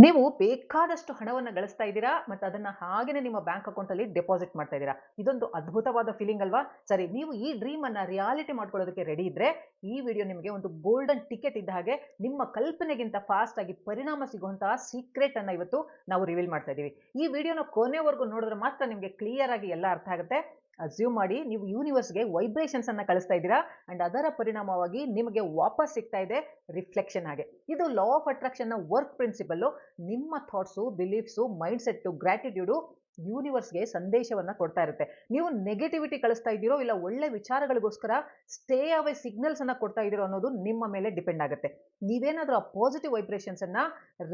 ನೀವು ಬೇಕಾದಷ್ಟು ಹಣವನ್ನ ಗಳಿಸ್ತಾ ಇದ್ದೀರಾ ಮತ್ತು ಅದನ್ನ ಹಾಗೇನೆ ನಿಮ್ಮ ಬ್ಯಾಂಕ್ ಅಕೌಂಟ್ ಅಲ್ಲಿ ಡೆಪಾಸಿಟ್ ಮಾಡ್ತಾ ಇದ್ದೀರಾ. ಇದೊಂದು ಅದ್ಭುತವಾದ ಫೀಲಿಂಗ್ ಅಲ್ವಾ? ಸರಿ, ನೀವು ಈ ಡ್ರೀಮ್ ಅನ್ನ ರಿಯಾಲಿಟಿ ಮಾಡ್ಕೊಳ್ಳೋದಕ್ಕೆ ರೆಡಿ ಇದ್ರೆ ಈ ವಿಡಿಯೋ ನಿಮಗೆ ಒಂದು ಗೋಲ್ಡನ್ ಟಿಕೆಟ್ ಇದ್ದ ಹಾಗೆ. ನಿಮ್ಮ ಕಲ್ಪನೆಗಿಂತ ಫಾಸ್ಟ್ ಆಗಿ ಪರಿಣಾಮ ಸಿಗುವಂತಹ ಸೀಕ್ರೆಟ್ ಅನ್ನ ಇವತ್ತು ನಾವು ರಿವೀಲ್ ಮಾಡ್ತಾ ಇದೀವಿ. ಈ ವಿಡಿಯೋನ ಕೊನೆವರೆಗೂ ನೋಡಿದ್ರೆ ಮಾತ್ರ ನಿಮಗೆ ಕ್ಲಿಯರ್ ಆಗಿ ಎಲ್ಲ ಅರ್ಥ ಆಗುತ್ತೆ. ಅಸ್ಯೂಮ್ ಮಾಡಿ ನೀವು ಯೂನಿವರ್ಸ್ಗೆ ವೈಬ್ರೇಷನ್ಸ್ ಅನ್ನ ಕಳಿಸ್ತಾ ಇದ್ದೀರಾ ಅಂಡ್ ಅದರ ಪರಿಣಾಮವಾಗಿ ನಿಮಗೆ ವಾಪಸ್ ಸಿಗ್ತಾ ಇದೆ ರಿಫ್ಲೆಕ್ಷನ್ ಆಗಿ. ಇದು ಲಾ ಆಫ್ ಅಟ್ರಾಕ್ಷನ್ ನ ವರ್ಕ್ ಪ್ರಿನ್ಸಿಪಲ್. ನಿಮ್ಮ ಥಾಟ್ಸು, ಬಿಲೀಫ್ಸು, ಮೈಂಡ್ ಸೆಟ್, ಗ್ರಾಟಿಟ್ಯೂಡು ಯೂನಿವರ್ಸ್ಗೆ ಸಂದೇಶವನ್ನ ಕೊಡ್ತಾ ಇರುತ್ತೆ. ನೀವು ನೆಗೆಟಿವಿಟಿ ಕಳಿಸ್ತಾ ಇದ್ದೀರೋ ಇಲ್ಲ ಒಳ್ಳೆ ವಿಚಾರಗಳಿಗೋಸ್ಕರ ಸ್ಟೇ ಅವೇ ಸಿಗ್ನಲ್ಸ್ ಅನ್ನ ಕೊಡ್ತಾ ಇದ್ದೀರೋ ಅನ್ನೋದು ನಿಮ್ಮ ಮೇಲೆ ಡಿಪೆಂಡ್ ಆಗುತ್ತೆ. ನೀವೇನಾದ್ರೂ ಆ ಪಾಸಿಟಿವ್ ವೈಬ್ರೇಷನ್ಸ್ ಅನ್ನ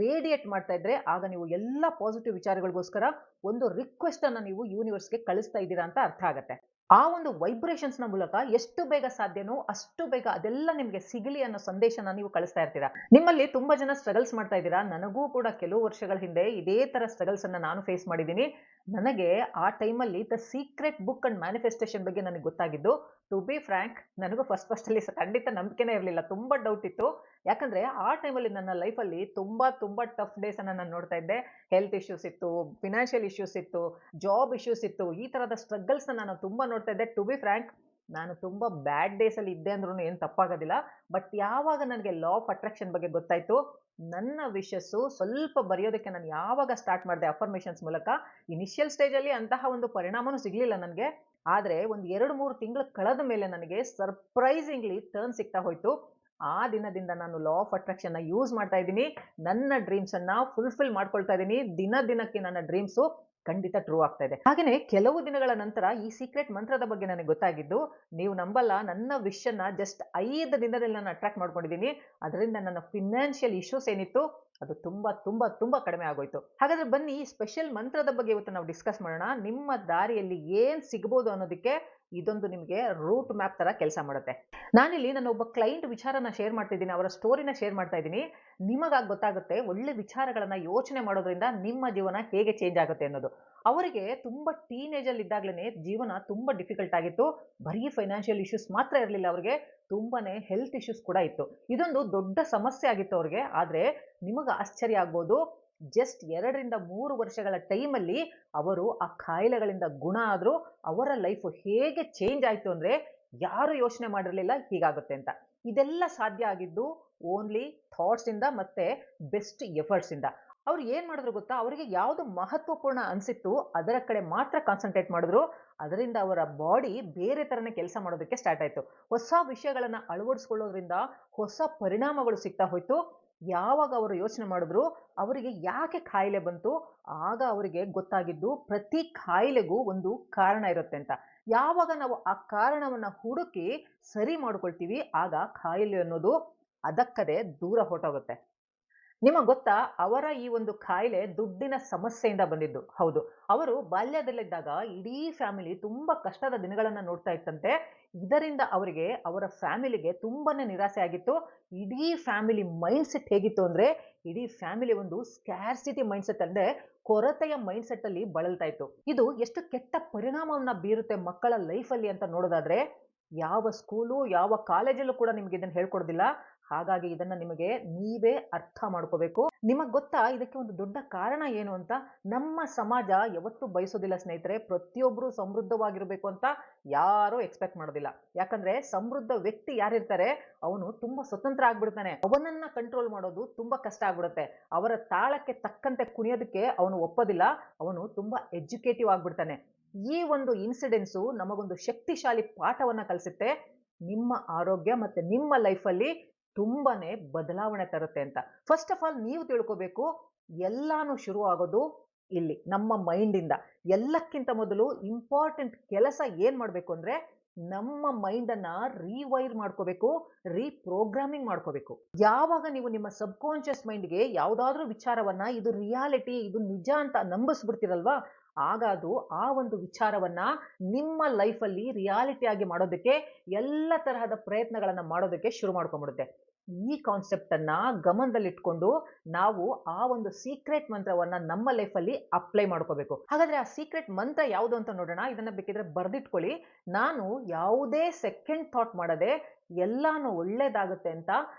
ರೇಡಿಯೇಟ್ ಮಾಡ್ತಾ ಇದ್ರೆ ಆಗ ನೀವು ಎಲ್ಲ ಪಾಸಿಟಿವ್ ವಿಚಾರಗಳಿಗೋಸ್ಕರ ಒಂದು ರಿಕ್ವೆಸ್ಟ್ ಅನ್ನ ನೀವು ಯೂನಿವರ್ಸ್ಗೆ ಕಳಿಸ್ತಾ ಇದ್ದೀರಾ ಅಂತ ಅರ್ಥ ಆಗುತ್ತೆ. ಆ ಒಂದು ವೈಬ್ರೇಷನ್ಸ್ ನ ಮೂಲಕ ಎಷ್ಟು ಬೇಗ ಸಾಧ್ಯನೋ ಅಷ್ಟು ಬೇಗ ಅದೆಲ್ಲ ನಿಮಗೆ ಸಿಗಲಿ ಅನ್ನೋ ಸಂದೇಶನ ನೀವು ಕಳಿಸ್ತಾ ಇರ್ತೀರಾ. ನಿಮ್ಮಲ್ಲಿ ತುಂಬಾ ಜನ ಸ್ಟ್ರಗಲ್ಸ್ ಮಾಡ್ತಾ ಇದ್ದೀರಾ. ನನಗೂ ಕೂಡ ಕೆಲವು ವರ್ಷಗಳ ಹಿಂದೆ ಇದೇ ತರ ಸ್ಟ್ರಗಲ್ಸ್ ಅನ್ನ ನಾನು ಫೇಸ್ ಮಾಡಿದ್ದೀನಿ. ನನಗೆ ಆ ಟೈಮಲ್ಲಿ the secret book and manifestation ಬಗ್ಗೆ ನನಗೆ ಗೊತ್ತಾಗಿದ್ದು. ಟು ಬಿ ಫ್ರಾಂಕ್, ನನಗೂ ಫಸ್ಟ್ ಅಲ್ಲಿ ಖಂಡಿತ ನಂಬಿಕೆನೇ ಇರಲಿಲ್ಲ, ತುಂಬಾ ಡೌಟ್ ಇತ್ತು. ಯಾಕಂದ್ರೆ ಆ ಟೈಮಲ್ಲಿ ನನ್ನ ಲೈಫಲ್ಲಿ ತುಂಬಾ ತುಂಬಾ ಟಫ್ ಡೇಸ್ ಅನ್ನ ನಾನು ನೋಡ್ತಾ ಇದ್ದೆ. ಹೆಲ್ತ್ ಇಶ್ಯೂಸ್ ಇತ್ತು, ಫಿನಾನ್ಷಿಯಲ್ ಇಶ್ಯೂಸ್ ಇತ್ತು, ಜಾಬ್ ಇಶ್ಯೂಸ್ ಇತ್ತು. ಈ ತರದ ಸ್ಟ್ರಗಲ್ಸ್ ನಾನು ತುಂಬಾ ನೋಡ್ತಾ ಇದ್ದೆ. ಟು ಬಿ ಫ್ರಾಂಕ್, ನಾನು ತುಂಬಾ ಬ್ಯಾಡ್ ಡೇಸ್ ಅಲ್ಲಿ ಇದ್ದೆ ಅಂದ್ರೂ ಏನು ತಪ್ಪಾಗೋದಿಲ್ಲ. ಬಟ್ ಯಾವಾಗ ನನಗೆ ಲಾ ಆಫ್ ಅಟ್ರಾಕ್ಷನ್ ಬಗ್ಗೆ ಗೊತ್ತಾಯ್ತು, ನನ್ನ ವಿಶಸ್ಸು ಸ್ವಲ್ಪ ಬರೆಯೋದಕ್ಕೆ ನಾನು ಯಾವಾಗ ಸ್ಟಾರ್ಟ್ ಮಾಡಿದೆ ಅಫರ್ಮೇಷನ್ಸ್ ಮೂಲಕ, ಇನಿಷಿಯಲ್ ಸ್ಟೇಜ್ ಅಲ್ಲಿ ಅಂತಹ ಒಂದು ಪರಿಣಾಮನೂ ಸಿಗ್ಲಿಲ್ಲ ನನಗೆ. ಆದ್ರೆ ಒಂದು 2-3 ತಿಂಗಳು ಕಳೆದ ಮೇಲೆ ನನಗೆ ಸರ್ಪ್ರೈಸಿಂಗ್ಲಿ ಟರ್ನ್ ಸಿಗ್ತಾ ಹೋಯ್ತು. ಆ ದಿನದಿಂದ ನಾನು ಲಾ ಆಫ್ ಅಟ್ರಾಕ್ಷನ್ ನ ಯೂಸ್ ಮಾಡ್ತಾ ಇದ್ದೀನಿ. ನನ್ನ ಡ್ರೀಮ್ಸ್ ಅನ್ನ ಫುಲ್ಫಿಲ್ ಮಾಡ್ಕೊಳ್ತಾ ಇದ್ದೀನಿ. ದಿನಕ್ಕೆ ನನ್ನ ಡ್ರೀಮ್ಸು ಖಂಡಿತ ಟ್ರೂ ಆಗ್ತಾ ಇದೆ. ಹಾಗೇನೆ ಕೆಲವು ದಿನಗಳ ನಂತರ ಈ ಸೀಕ್ರೆಟ್ ಮಂತ್ರದ ಬಗ್ಗೆ ನನಗೆ ಗೊತ್ತಾಗಿದ್ದು. ನೀವು ನಂಬಲ್ಲ, ನನ್ನ ವಿಶ್ ಅನ್ನ ಜಸ್ಟ್ 5 ದಿನದಲ್ಲಿ ನಾನು ಅಟ್ರಾಕ್ಟ್ ಮಾಡ್ಕೊಂಡಿದ್ದೀನಿ. ಅದರಿಂದ ನನ್ನ ಫಿನಾನ್ಷಿಯಲ್ ಇಶ್ಯೂಸ್ ಏನಿತ್ತು ಅದು ತುಂಬಾ ತುಂಬಾ ತುಂಬಾ ಕಡಿಮೆ ಆಗೋಯ್ತು. ಹಾಗಾದ್ರೆ ಬನ್ನಿ ಈ ಸ್ಪೆಷಲ್ ಮಂತ್ರದ ಬಗ್ಗೆ ಇವತ್ತು ನಾವು ಡಿಸ್ಕಸ್ ಮಾಡೋಣ. ನಿಮ್ಮ ದಾರಿಯಲ್ಲಿ ಏನ್ ಸಿಗಬಹುದು ಅನ್ನೋದಕ್ಕೆ ಇದೊಂದು ನಿಮಗೆ ರೂಟ್ ಮ್ಯಾಪ್ ತರ ಕೆಲಸ ಮಾಡುತ್ತೆ. ನಾನಿಲ್ಲಿ ನನ್ನ ಒಬ್ಬ ಕ್ಲೈಂಟ್ ವಿಚಾರನ ಶೇರ್ ಮಾಡ್ತಿದ್ದೀನಿ, ಅವರ ಸ್ಟೋರಿನ ಶೇರ್ ಮಾಡ್ತಾ ಇದ್ದೀನಿ. ನಿಮಗಾಗಿ ಗೊತ್ತಾಗುತ್ತೆ ಒಳ್ಳೆ ವಿಚಾರಗಳನ್ನ ಯೋಚನೆ ಮಾಡೋದ್ರಿಂದ ನಿಮ್ಮ ಜೀವನ ಹೇಗೆ ಚೇಂಜ್ ಆಗುತ್ತೆ ಅನ್ನೋದು. ಅವರಿಗೆ ತುಂಬಾ ಟೀನೇಜ್ ಅಲ್ಲಿ ಇದ್ದಾಗಲೇ ಜೀವನ ತುಂಬಾ ಡಿಫಿಕಲ್ಟ್ ಆಗಿತ್ತು. ಬರೀ ಫೈನಾನ್ಷಿಯಲ್ ಇಶ್ಯೂಸ್ ಮಾತ್ರ ಇರಲಿಲ್ಲ, ಅವರಿಗೆ ತುಂಬಾನೇ ಹೆಲ್ತ್ ಇಶ್ಯೂಸ್ ಕೂಡ ಇತ್ತು. ಇದೊಂದು ದೊಡ್ಡ ಸಮಸ್ಯೆ ಆಗಿತ್ತು ಅವ್ರಿಗೆ. ಆದ್ರೆ ನಿಮಗೆ ಆಶ್ಚರ್ಯ ಆಗ್ಬೋದು, ಜಸ್ಟ್ 2-3 ವರ್ಷಗಳ ಟೈಮಲ್ಲಿ ಅವರು ಆ ಕಾಯಿಲೆಗಳಿಂದ ಗುಣ ಆದ್ರು. ಅವರ ಲೈಫ್ ಹೇಗೆ ಚೇಂಜ್ ಆಯ್ತು ಅಂದ್ರೆ ಯಾರು ಯೋಚನೆ ಮಾಡಿರ್ಲಿಲ್ಲ ಹೀಗಾಗುತ್ತೆ ಅಂತ. ಇದೆಲ್ಲ ಸಾಧ್ಯ ಆಗಿದ್ದು ಓನ್ಲಿ ಥಾಟ್ಸ್ ಇಂದ ಮತ್ತೆ ಬೆಸ್ಟ್ ಎಫರ್ಟ್ಸ್ ಇಂದ. ಅವ್ರು ಏನ್ ಮಾಡಿದ್ರು ಗೊತ್ತಾ, ಅವರಿಗೆ ಯಾವುದು ಮಹತ್ವಪೂರ್ಣ ಅನ್ಸಿತ್ತು ಅದರ ಕಡೆ ಮಾತ್ರ ಕಾನ್ಸಂಟ್ರೇಟ್ ಮಾಡಿದ್ರು. ಅದರಿಂದ ಅವರ ಬಾಡಿ ಬೇರೆ ತರನೇ ಕೆಲಸ ಮಾಡೋದಕ್ಕೆ ಸ್ಟಾರ್ಟ್ ಆಯ್ತು. ಹೊಸ ವಿಷಯಗಳನ್ನ ಅಳವಡಿಸ್ಕೊಳ್ಳೋದ್ರಿಂದ ಹೊಸ ಪರಿಣಾಮಗಳು ಸಿಗ್ತಾ ಹೋಯ್ತು. ಯಾವಾಗ ಅವರು ಯೋಚನೆ ಮಾಡಿದ್ರು ಅವರಿಗೆ ಯಾಕೆ ಕಾಯಿಲೆ ಬಂತು, ಆಗ ಅವರಿಗೆ ಗೊತ್ತಾಗಿದ್ದು ಪ್ರತಿ ಕಾಯಿಲೆಗೂ ಒಂದು ಕಾರಣ ಇರುತ್ತೆ ಅಂತ. ಯಾವಾಗ ನಾವು ಆ ಕಾರಣವನ್ನ ಹುಡುಕಿ ಸರಿ ಮಾಡ್ಕೊಳ್ತೀವಿ ಆಗ ಕಾಯಿಲೆ ಅನ್ನೋದು ಅದಕ್ಕದೆ ದೂರ ಹೊರಟೋಗುತ್ತೆ. ನಿಮಗೆ ಗೊತ್ತಾ, ಅವರ ಈ ಒಂದು ಕಾಯಿಲೆ ದುಡ್ಡಿನ ಸಮಸ್ಯೆಯಿಂದ ಬಂದಿದ್ದು. ಹೌದು, ಅವರು ಬಾಲ್ಯದಲ್ಲಿದ್ದಾಗ ಇಡೀ ಫ್ಯಾಮಿಲಿ ತುಂಬಾ ಕಷ್ಟದ ದಿನಗಳನ್ನ ನೋಡ್ತಾ ಇತ್ತಂತೆ. ಇದರಿಂದ ಅವರಿಗೆ, ಅವರ ಫ್ಯಾಮಿಲಿಗೆ ತುಂಬಾನೇ ನಿರಾಸೆ ಆಗಿತ್ತು. ಇಡೀ ಫ್ಯಾಮಿಲಿ ಮೈಂಡ್ ಸೆಟ್ ಹೇಗಿತ್ತು ಅಂದ್ರೆ, ಇಡೀ ಫ್ಯಾಮಿಲಿ ಒಂದು ಸ್ಕ್ಯಾರ್ಸಿಟಿ ಮೈಂಡ್ ಸೆಟ್ ಅಂದ್ರೆ ಕೊರತೆಯ ಮೈಂಡ್ ಸೆಟ್ ಅಲ್ಲಿ ಬಳಲ್ತಾ ಇತ್ತು. ಇದು ಎಷ್ಟು ಕೆಟ್ಟ ಪರಿಣಾಮವನ್ನ ಬೀರುತ್ತೆ ಮಕ್ಕಳ ಲೈಫ್ ಅಲ್ಲಿ ಅಂತ ನೋಡೋದಾದ್ರೆ, ಯಾವ ಸ್ಕೂಲು ಯಾವ ಕಾಲೇಜಲ್ಲೂ ಕೂಡ ನಿಮ್ಗೆ ಇದನ್ನ ಹೇಳ್ಕೊಡೋದಿಲ್ಲ. ಹಾಗಾಗಿ ಇದನ್ನ ನಿಮಗೆ ನೀವೇ ಅರ್ಥ ಮಾಡ್ಕೋಬೇಕು. ನಿಮಗ್ ಗೊತ್ತಾ ಇದಕ್ಕೆ ಒಂದು ದೊಡ್ಡ ಕಾರಣ ಏನು ಅಂತ? ನಮ್ಮ ಸಮಾಜ ಯಾವತ್ತೂ ಬಯಸೋದಿಲ್ಲ ಸ್ನೇಹಿತರೆ, ಪ್ರತಿಯೊಬ್ರು ಸಮೃದ್ಧವಾಗಿರ್ಬೇಕು ಅಂತ ಯಾರು ಎಕ್ಸ್ಪೆಕ್ಟ್ ಮಾಡೋದಿಲ್ಲ. ಯಾಕಂದ್ರೆ ಸಮೃದ್ಧ ವ್ಯಕ್ತಿ ಯಾರಿರ್ತಾರೆ ಅವನು ತುಂಬಾ ಸ್ವತಂತ್ರ ಆಗ್ಬಿಡ್ತಾನೆ. ಅವನನ್ನ ಕಂಟ್ರೋಲ್ ಮಾಡೋದು ತುಂಬಾ ಕಷ್ಟ ಆಗ್ಬಿಡುತ್ತೆ. ಅವರ ತಾಳಕ್ಕೆ ತಕ್ಕಂತೆ ಕುಣಿಯೋದಕ್ಕೆ ಅವನು ಒಪ್ಪೋದಿಲ್ಲ. ಅವನು ತುಂಬಾ ಎಜುಕೇಟಿವ್ ಆಗ್ಬಿಡ್ತಾನೆ. ಈ ಒಂದು ಇನ್ಸಿಡೆನ್ಸು ನಮಗೊಂದು ಶಕ್ತಿಶಾಲಿ ಪಾಠವನ್ನ ಕಲಿಸುತ್ತೆ. ನಿಮ್ಮ ಆರೋಗ್ಯ ಮತ್ತೆ ನಿಮ್ಮ ಲೈಫಲ್ಲಿ ತುಂಬಾನೇ ಬದಲಾವಣೆ ತರುತ್ತೆ ಅಂತ. ಫಸ್ಟ್ ಆಫ್ ಆಲ್ ನೀವು ತಿಳ್ಕೋಬೇಕು, ಎಲ್ಲಾನು ಶುರು ಆಗೋದು ಇಲ್ಲಿ ನಮ್ಮ ಮೈಂಡ್ ಇಂದ. ಎಲ್ಲಕ್ಕಿಂತ ಮೊದಲು ಇಂಪಾರ್ಟೆಂಟ್ ಕೆಲಸ ಏನ್ ಮಾಡ್ಬೇಕು ಅಂದ್ರೆ, ನಮ್ಮ ಮೈಂಡ್ ಅನ್ನ ರೀವೈರ್ ಮಾಡ್ಕೋಬೇಕು, ರೀಪ್ರೋಗ್ರಾಮಿಂಗ್ ಮಾಡ್ಕೋಬೇಕು. ಯಾವಾಗ ನೀವು ನಿಮ್ಮ ಸಬ್ ಕಾನ್ಶಿಯಸ್ ಮೈಂಡ್ಗೆ ಯಾವ್ದಾದ್ರೂ ವಿಚಾರವನ್ನ ಇದು ರಿಯಾಲಿಟಿ, ಇದು ನಿಜ ಅಂತ ನಂಬಿಸ್ಬಿಡ್ತೀರಲ್ವಾ, ಆಗ ಅದು ಆ ಒಂದು ವಿಚಾರವನ್ನ ನಿಮ್ಮ ಲೈಫಲ್ಲಿ ರಿಯಾಲಿಟಿ ಆಗಿ ಮಾಡೋದಕ್ಕೆ ಎಲ್ಲ ತರಹದ ಪ್ರಯತ್ನಗಳನ್ನ ಮಾಡೋದಕ್ಕೆ ಶುರು ಮಾಡ್ಕೊಂಡ್ಬಿಡುತ್ತೆ. ಈ ಕಾನ್ಸೆಪ್ಟ್ ಅನ್ನ ಗಮನದಲ್ಲಿಟ್ಕೊಂಡು ನಾವು ಆ ಒಂದು ಸೀಕ್ರೆಟ್ ಮಂತ್ರವನ್ನ ನಮ್ಮ ಲೈಫಲ್ಲಿ ಅಪ್ಲೈ ಮಾಡ್ಕೋಬೇಕು. ಹಾಗಾದ್ರೆ ಆ ಸೀಕ್ರೆಟ್ ಮಂತ್ರ ಯಾವುದು ಅಂತ ನೋಡೋಣ. ಇದನ್ನ ಬೇಕಿದ್ರೆ ಬರ್ದಿಟ್ಕೊಳ್ಳಿ. ನಾನು ಯಾವುದೇ ಸೆಕೆಂಡ್ ಥಾಟ್ ಮಾಡದೆ ಎಲ್ಲಾನು ಒಳ್ಳೇದಾಗುತ್ತೆ ಅಂತ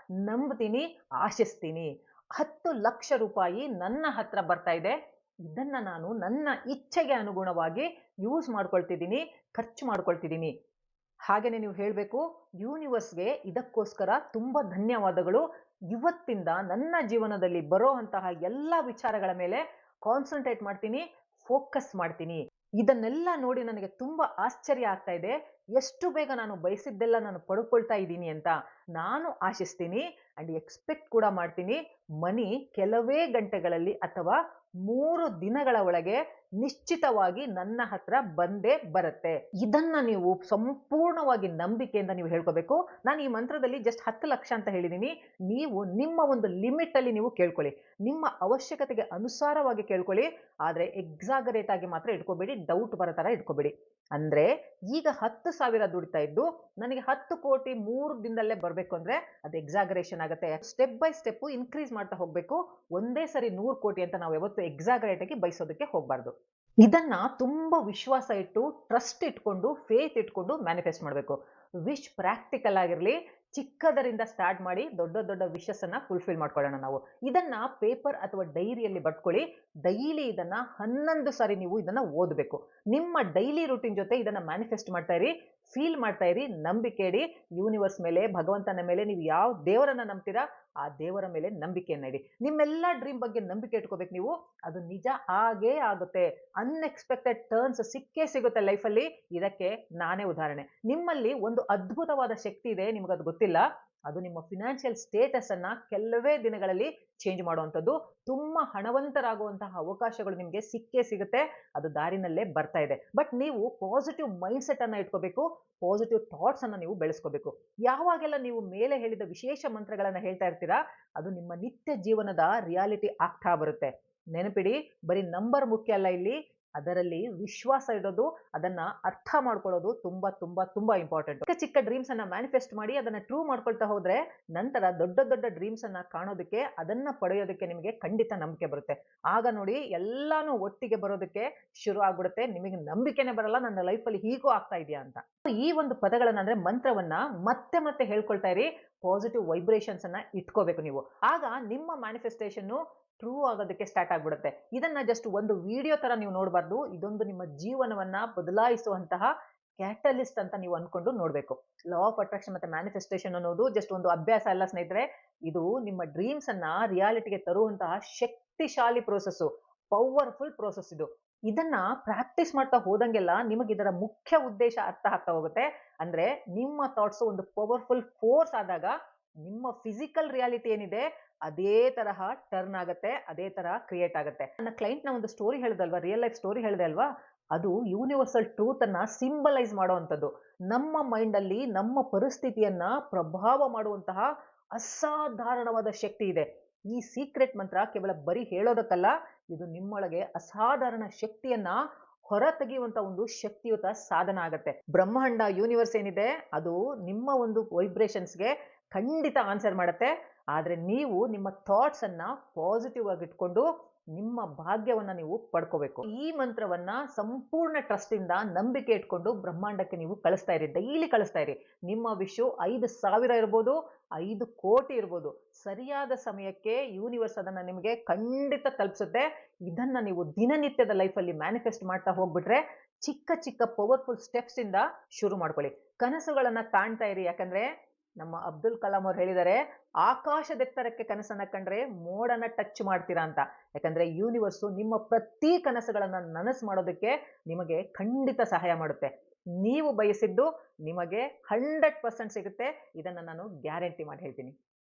ನಂಬ್ತೀನಿ, ಆಶಿಸ್ತೀನಿ. 10 ಲಕ್ಷ ರೂಪಾಯಿ ನನ್ನ ಹತ್ರ ಬರ್ತಾ ಇದೆ. ಇದನ್ನ ನಾನು ನನ್ನ ಇಚ್ಛೆಗೆ ಅನುಗುಣವಾಗಿ ಯೂಸ್ ಮಾಡ್ಕೊಳ್ತಿದ್ದೀನಿ, ಖರ್ಚು ಮಾಡ್ಕೊಳ್ತಿದ್ದೀನಿ. ಹಾಗೇನೆ ನೀವು ಹೇಳಬೇಕು, ಯೂನಿವರ್ಸ್ಗೆ ಇದಕ್ಕೋಸ್ಕರ ತುಂಬಾ ಧನ್ಯವಾದಗಳು. ಇವತ್ತಿಂದ ನನ್ನ ಜೀವನದಲ್ಲಿ ಬರೋ ಅಂತಹ ಎಲ್ಲ ವಿಚಾರಗಳ ಮೇಲೆ ಕಾನ್ಸಂಟ್ರೇಟ್ ಮಾಡ್ತೀನಿ, ಫೋಕಸ್ ಮಾಡ್ತೀನಿ. ಇದನ್ನೆಲ್ಲ ನೋಡಿ ನನಗೆ ತುಂಬಾ ಆಶ್ಚರ್ಯ ಆಗ್ತಾ ಇದೆ. ಎಷ್ಟು ಬೇಗ ನಾನು ಬಯಸಿದ್ದೆಲ್ಲ ನಾನು ಪಡ್ಕೊಳ್ತಾ ಇದ್ದೀನಿ ಅಂತ ನಾನು ಆಶಿಸ್ತೀನಿ ಅಂಡ್ ಎಕ್ಸ್ಪೆಕ್ಟ್ ಕೂಡ ಮಾಡ್ತೀನಿ. ಮನಿ ಕೆಲವೇ ಗಂಟೆಗಳಲ್ಲಿ ಅಥವಾ 3 ದಿನಗಳ ಒಳಗೆ ನಿಶ್ಚಿತವಾಗಿ ನನ್ನ ಹತ್ರ ಬಂದೇ ಬರುತ್ತೆ. ಇದನ್ನ ನೀವು ಸಂಪೂರ್ಣವಾಗಿ ನಂಬಿಕೆಯಿಂದ ನೀವು ಹೇಳ್ಕೋಬೇಕು. ನಾನು ಈ ಮಂತ್ರದಲ್ಲಿ ಜಸ್ಟ್ 10 ಲಕ್ಷ ಅಂತ ಹೇಳಿದೀನಿ. ನೀವು ನಿಮ್ಮ ಒಂದು ಲಿಮಿಟ್ ಅಲ್ಲಿ ನೀವು ಕೇಳ್ಕೊಳ್ಳಿ, ನಿಮ್ಮ ಅವಶ್ಯಕತೆಗೆ ಅನುಸಾರವಾಗಿ ಕೇಳ್ಕೊಳ್ಳಿ. ಆದ್ರೆ ಎಕ್ಸಾಗರೇಟ್ ಆಗಿ ಮಾತ್ರ ಇಟ್ಕೋಬೇಡಿ, ಡೌಟ್ ಬರೋ ತರ ಇಟ್ಕೋಬೇಡಿ. ಅಂದ್ರೆ ಈಗ 10,000 ದುಡಿತಾ ಇದ್ದು ನನಗೆ 10 ಕೋಟಿ 3 ದಿನದಲ್ಲೇ ಬರ್ಬೇಕು ಅಂದ್ರೆ ಅದು ಎಕ್ಸಾಗರೇಷನ್ ಆಗುತ್ತೆ. ಸ್ಟೆಪ್ ಬೈ ಸ್ಟೆಪ್ ಇನ್ಕ್ರೀಸ್ ಮಾಡ್ತಾ ಹೋಗ್ಬೇಕು. ಒಂದೇ ಸರಿ 100 ಕೋಟಿ ಅಂತ ನಾವು ಯಾವತ್ತು ಎಕ್ಸಾಗರೇಟ್ ಆಗಿ ಬಯಸೋದಕ್ಕೆ ಹೋಗ್ಬಾರ್ದು. ಇದನ್ನ ತುಂಬಾ ವಿಶ್ವಾಸ ಇಟ್ಟು, ಟ್ರಸ್ಟ್ ಇಟ್ಕೊಂಡು, ಫೇತ್ ಇಟ್ಕೊಂಡು ಮ್ಯಾನಿಫೆಸ್ಟ್ ಮಾಡಬೇಕು. ವಿಶ್ ಪ್ರಾಕ್ಟಿಕಲ್ ಆಗಿರ್ಲಿ, ಚಿಕ್ಕದರಿಂದ ಸ್ಟಾರ್ಟ್ ಮಾಡಿ ದೊಡ್ಡ ದೊಡ್ಡ ವಿಶಸ್ ಅನ್ನ ಫುಲ್ಫಿಲ್ ಮಾಡ್ಕೊಳ್ಳೋಣ ನಾವು. ಇದನ್ನ ಪೇಪರ್ ಅಥವಾ ಡೈರಿಯಲ್ಲಿ ಬರ್ಕೊಳ್ಳಿ. ಡೈಲಿ ಇದನ್ನ 11 ಸಾರಿ ನೀವು ಇದನ್ನ ಓದಬೇಕು. ನಿಮ್ಮ ಡೈಲಿ ರೂಟೀನ್ ಜೊತೆ ಇದನ್ನ ಮ್ಯಾನಿಫೆಸ್ಟ್ ಮಾಡ್ತಾ ಇರಿ, ಫೀಲ್ ಮಾಡ್ತಾ ಇರಿ, ನಂಬಿಕೆ ಇಡಿ. ಯೂನಿವರ್ಸ್ ಮೇಲೆ, ಭಗವಂತನ ಮೇಲೆ, ನೀವು ಯಾವ ದೇವರನ್ನ ನಂಬ್ತೀರಾ ಆ ದೇವರ ಮೇಲೆ ನಂಬಿಕೆಯನ್ನ ಇಡಿ. ನಿಮ್ಮೆಲ್ಲ ಡ್ರೀಮ್ ಬಗ್ಗೆ ನಂಬಿಕೆ ಇಟ್ಕೋಬೇಕು ನೀವು. ಅದು ನಿಜ ಆಗೇ ಆಗುತ್ತೆ. ಅನ್ಎಕ್ಸ್ಪೆಕ್ಟೆಡ್ ಟರ್ನ್ಸ್ ಸಿಕ್ಕೇ ಸಿಗುತ್ತೆ ಲೈಫಲ್ಲಿ. ಇದಕ್ಕೆ ನಾನೇ ಉದಾಹರಣೆ. ನಿಮ್ಮಲ್ಲಿ ಒಂದು ಅದ್ಭುತವಾದ ಶಕ್ತಿ ಇದೆ, ನಿಮಗದು ಗೊತ್ತಿಲ್ಲ. ಅದು ನಿಮ್ಮ ಫಿನಾನ್ಷಿಯಲ್ ಸ್ಟೇಟಸ್ ಅನ್ನ ಕೆಲವೇ ದಿನಗಳಲ್ಲಿ ಚೇಂಜ್ ಮಾಡುವಂಥದ್ದು. ತುಂಬಾ ಹಣವಂತರಾಗುವಂತಹ ಅವಕಾಶಗಳು ನಿಮಗೆ ಸಿಕ್ಕೇ ಸಿಗುತ್ತೆ. ಅದು ದಾರಿನಲ್ಲೇ ಬರ್ತಾ ಇದೆ. ಬಟ್ ನೀವು ಪಾಸಿಟಿವ್ ಮೈಂಡ್ ಸೆಟ್ ಅನ್ನ ಇಟ್ಕೋಬೇಕು, ಪಾಸಿಟಿವ್ ಥಾಟ್ಸ್ ಅನ್ನ ನೀವು ಬೆಳೆಸ್ಕೋಬೇಕು. ಯಾವಾಗೆಲ್ಲ ನೀವು ಮೇಲೆ ಹೇಳಿದ ವಿಶೇಷ ಮಂತ್ರಗಳನ್ನ ಹೇಳ್ತಾ ಇರ್ತೀರಾ, ಅದು ನಿಮ್ಮ ನಿತ್ಯ ಜೀವನದ ರಿಯಾಲಿಟಿ ಆಗ್ತಾ ಬರುತ್ತೆ. ನೆನಪಿಡಿ, ಬರೀ ನಂಬರ್ ಮುಖ್ಯ ಅಲ್ಲ ಇಲ್ಲಿ, ಅದರಲ್ಲಿ ವಿಶ್ವಾಸ ಇಡೋದು, ಅದನ್ನ ಅರ್ಥ ಮಾಡ್ಕೊಳ್ಳೋದು ತುಂಬಾ ತುಂಬಾ ತುಂಬಾ ಇಂಪಾರ್ಟೆಂಟ್. ಚಿಕ್ಕ ಚಿಕ್ಕ ಡ್ರೀಮ್ಸ್ ಅನ್ನ ಮ್ಯಾನಿಫೆಸ್ಟ್ ಮಾಡಿ ಅದನ್ನ ಟ್ರೂ ಮಾಡ್ಕೊಳ್ತಾ ಹೋದ್ರೆ ನಂತರ ದೊಡ್ಡ ದೊಡ್ಡ ಡ್ರೀಮ್ಸ್ ಅನ್ನ ಕಾಣೋದಕ್ಕೆ, ಅದನ್ನ ಪಡೆಯೋದಕ್ಕೆ ನಿಮಗೆ ಖಂಡಿತ ನಂಬಿಕೆ ಬರುತ್ತೆ. ಆಗ ನೋಡಿ ಎಲ್ಲಾನು ಒಟ್ಟಿಗೆ ಬರೋದಕ್ಕೆ ಶುರು ಆಗ್ಬಿಡುತ್ತೆ. ನಿಮಗೆ ನಂಬಿಕೆನೆ ಬರಲ್ಲ, ನನ್ನ ಲೈಫಲ್ಲಿ ಹೀಗೂ ಆಗ್ತಾ ಇದೆಯಾ ಅಂತ. ಈ ಒಂದು ಪದಗಳನ್ನ ಅಂದ್ರೆ ಮಂತ್ರವನ್ನ ಮತ್ತೆ ಮತ್ತೆ ಹೇಳ್ಕೊಳ್ತಾ ಇರಿ. ಪಾಸಿಟಿವ್ ವೈಬ್ರೇಷನ್ಸ್ ಅನ್ನ ಇಟ್ಕೋಬೇಕು ನೀವು. ಆಗ ನಿಮ್ಮ ಮ್ಯಾನಿಫೆಸ್ಟೇಷನ್ ಟ್ರೂ ಆಗೋದಕ್ಕೆ ಸ್ಟಾರ್ಟ್ ಆಗ್ಬಿಡುತ್ತೆ. ಇದನ್ನ ಜಸ್ಟ್ ಒಂದು ವಿಡಿಯೋ ತರ ನೀವು ನೋಡಬಾರ್ದು. ಇದೊಂದು ನಿಮ್ಮ ಜೀವನವನ್ನ ಬದಲಾಯಿಸುವಂತಹ ಕ್ಯಾಟಲಿಸ್ಟ್ ಅಂತ ನೀವು ಅನ್ಕೊಂಡು ನೋಡ್ಬೇಕು. ಲಾ ಆಫ್ ಅಟ್ರಾಕ್ಷನ್ ಮತ್ತೆ ಮ್ಯಾನಿಫೆಸ್ಟೇಷನ್ ಅನ್ನೋದು ಜಸ್ಟ್ ಒಂದು ಅಭ್ಯಾಸ ಅಲ್ಲ ಸ್ನೇಹಿತರೆ. ಇದು ನಿಮ್ಮ ಡ್ರೀಮ್ಸ್ ಅನ್ನ ರಿಯಾಲಿಟಿಗೆ ತರುವಂತಹ ಶಕ್ತಿಶಾಲಿ ಪ್ರೋಸೆಸ್, ಪವರ್ಫುಲ್ ಪ್ರೋಸೆಸ್ ಇದು. ಇದನ್ನ ಪ್ರಾಕ್ಟೀಸ್ ಮಾಡ್ತಾ ಹೋದಂಗೆಲ್ಲ ನಿಮಗೆ ಇದರ ಮುಖ್ಯ ಉದ್ದೇಶ ಅರ್ಥ ಆಗ್ತಾ ಹೋಗುತ್ತೆ. ಅಂದ್ರೆ ನಿಮ್ಮ ಥಾಟ್ಸ್ ಒಂದು ಪವರ್ಫುಲ್ ಫೋರ್ಸ್ ಆದಾಗ ನಿಮ್ಮ ಫಿಸಿಕಲ್ ರಿಯಾಲಿಟಿ ಏನಿದೆ ಅದೇ ತರಹ ಟರ್ನ್ ಆಗುತ್ತೆ, ಅದೇ ತರ ಕ್ರಿಯೇಟ್ ಆಗುತ್ತೆ. ನನ್ನ ಕ್ಲೈಂಟ್ ನ ಒಂದು ಸ್ಟೋರಿ ಹೇಳಿದಲ್ವಾ, ರಿಯಲ್ ಲೈಫ್ ಸ್ಟೋರಿ ಹೇಳಿದೆ ಅಲ್ವಾ, ಅದು ಯೂನಿವರ್ಸಲ್ ಟ್ರೂತ್ ಅನ್ನ ಸಿಂಬಲೈಸ್ ಮಾಡುವಂಥದ್ದು. ನಮ್ಮ ಮೈಂಡ್ ಅಲ್ಲಿ ನಮ್ಮ ಪರಿಸ್ಥಿತಿಯನ್ನ ಪ್ರಭಾವ ಮಾಡುವಂತಹ ಅಸಾಧಾರಣವಾದ ಶಕ್ತಿ ಇದೆ. ಈ ಸೀಕ್ರೆಟ್ ಮಂತ್ರ ಕೇವಲ ಬರೀ ಹೇಳೋದಕ್ಕಲ್ಲ, ಇದು ನಿಮ್ಮೊಳಗೆ ಅಸಾಧಾರಣ ಶಕ್ತಿಯನ್ನ ಹೊರ ತೆಗೆಯುವಂತ ಒಂದು ಶಕ್ತಿಯುತ ಸಾಧನ ಆಗತ್ತೆ. ಬ್ರಹ್ಮಾಂಡ ಯೂನಿವರ್ಸ್ ಏನಿದೆ ಅದು ನಿಮ್ಮ ಒಂದು ವೈಬ್ರೇಷನ್ಸ್ಗೆ ಖಂಡಿತ ಆನ್ಸರ್ ಮಾಡುತ್ತೆ. ಆದ್ರೆ ನೀವು ನಿಮ್ಮ ಥಾಟ್ಸ್ ಅನ್ನ ಪಾಸಿಟಿವ್ ಆಗಿ ಇಟ್ಕೊಂಡು ನಿಮ್ಮ ಭಾಗ್ಯವನ್ನ ನೀವು ಪಡ್ಕೋಬೇಕು. ಈ ಮಂತ್ರವನ್ನ ಸಂಪೂರ್ಣ ಟ್ರಸ್ಟ್ ಇಂದ, ನಂಬಿಕೆ ಇಟ್ಕೊಂಡು ಬ್ರಹ್ಮಾಂಡಕ್ಕೆ ನೀವು ಕಳಿಸ್ತಾ ಇರಿ, ಡೈಲಿ ಕಳಿಸ್ತಾ ಇರಿ. ನಿಮ್ಮ ವಿಶ್ವ 5,000 ಇರ್ಬೋದು, 5 ಕೋಟಿ ಇರ್ಬೋದು, ಸರಿಯಾದ ಸಮಯಕ್ಕೆ ಯೂನಿವರ್ಸ್ ಅದನ್ನ ನಿಮಗೆ ಖಂಡಿತ ತಲುಪಿಸುತ್ತೆ. ಇದನ್ನ ನೀವು ದಿನನಿತ್ಯದ ಲೈಫಲ್ಲಿ ಮ್ಯಾನಿಫೆಸ್ಟ್ ಮಾಡ್ತಾ ಹೋಗ್ಬಿಟ್ರೆ ಚಿಕ್ಕ ಚಿಕ್ಕ ಪವರ್ಫುಲ್ ಸ್ಟೆಪ್ಸ್ ಇಂದ ಶುರು ಮಾಡ್ಕೊಳ್ಳಿ. ಕನಸುಗಳನ್ನ ಕಾಣ್ತಾ ಇರಿ. ಯಾಕಂದ್ರೆ ನಮ್ಮ ಅಬ್ದುಲ್ ಕಲಾಂ ಅವ್ರು ಹೇಳಿದ್ದಾರೆ, ಆಕಾಶದೆತ್ತರಕ್ಕೆ ಕನಸನ್ನ ಕಂಡ್ರೆ ಮೋಡನ್ನ ಟಚ್ ಮಾಡ್ತೀರಾ ಅಂತ. ಯಾಕಂದ್ರೆ ಯೂನಿವರ್ಸು ನಿಮ್ಮ ಪ್ರತಿ ಕನಸುಗಳನ್ನ ನನಸು ಮಾಡೋದಕ್ಕೆ ನಿಮಗೆ ಖಂಡಿತ ಸಹಾಯ ಮಾಡುತ್ತೆ. ನೀವು ಬಯಸಿದ್ದು ನಿಮಗೆ 100% ಸಿಗುತ್ತೆ. ಇದನ್ನ ನಾನು ಗ್ಯಾರಂಟಿ ಮಾಡಿ ಹೇಳ್ತೀನಿ.